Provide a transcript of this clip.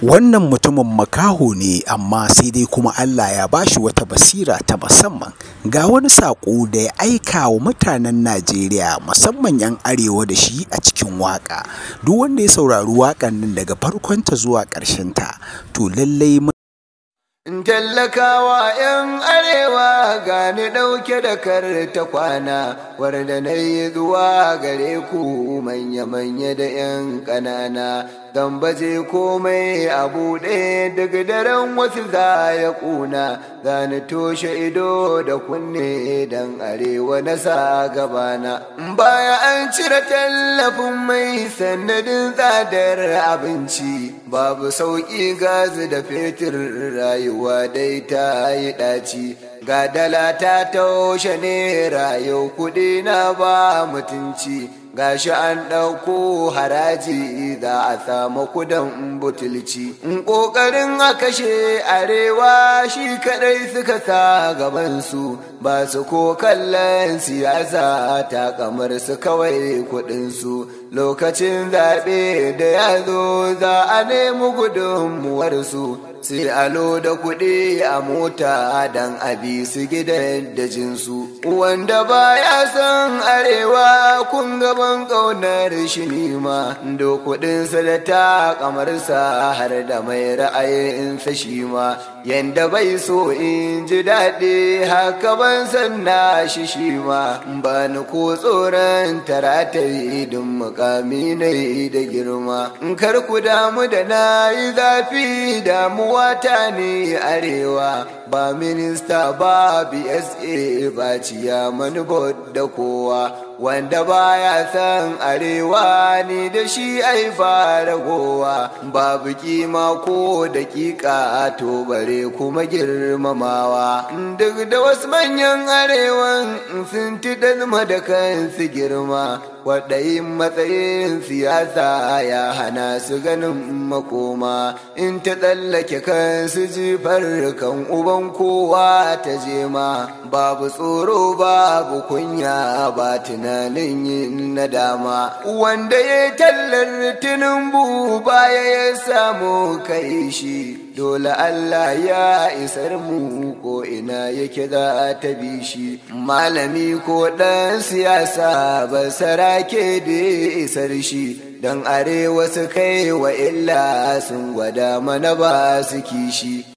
Wannan mutumin makaho ne amma sai dai kuma Allah ya bashi wata basira ta musamman. Ga wani saƙo da ya aika wa mutanen Najeriya musamman 'yan arewa da shi a cikin waƙa. Duk wanda ya saurari waƙan nan daga farkonta zuwa ƙarshenta to lallai Tallakawa 'yan arewa gani ɗauke da karta kwana, warda na yi zuwa gare ku manya-manya da 'yan ƙanana, don baje komai a buɗe daga daren wasu za ya ƙuna, za ni toshe ido da kunne don arewa na sa gabana. Baya an cire tallafin mai sanadin tsadar abinci, babu sauƙi gazi da fetur rayuwa dai ta yi ɗaci, ga dala ta taushe naira yau kuɗi na ba mutunci, gashi an ɗauko haraji za a samu kudan butulci. Ƙoƙarin a kashe arewa shi kaɗai suka sa gabansu, ba su ko kallon siyasa ta kamar su kawai kuɗinsu. Lokacin zaɓe da ya zo za a nemi gudunmuwarsu, sai alo da kuɗi a mota don abi su gidan da jinsu. Wanda baya son arewa kun gaban ƙaunar shi nima, do kuɗinsa da ta kamarsa har da mai ra'ayinsa shi ma, yanda bai so in ji daɗi haka ban san na shi ma, ba ni ko tsoron taratai don mukami na da girma. Kar ku damu da na yi zafi damuwa ta ne arewa, ba minista ba BSA ba ciyaman da kowa, wanda baya san arewa ni da shi ai fara gowa, babu kima ko dakika to bare kuma girmamawa. Duk da wasu manyan arewan sun ti dalma da kansu girma, kwaɗayin matsayin siyasa ya hana su ganin makoma, in ta tsallake kansu jifar kan uban kowa ta jema, babu tsoro babu kunya ba tunanin yin nadama. Wanda ya tallar Tinubu baya ya samu kai shi, dole Allah ya isar mu ko ina yake za ta bi shi. Malami ko ɗan siyasa ba sarake da isar shi, don arewa su kai wa illa sun gwada mana ba su kishi.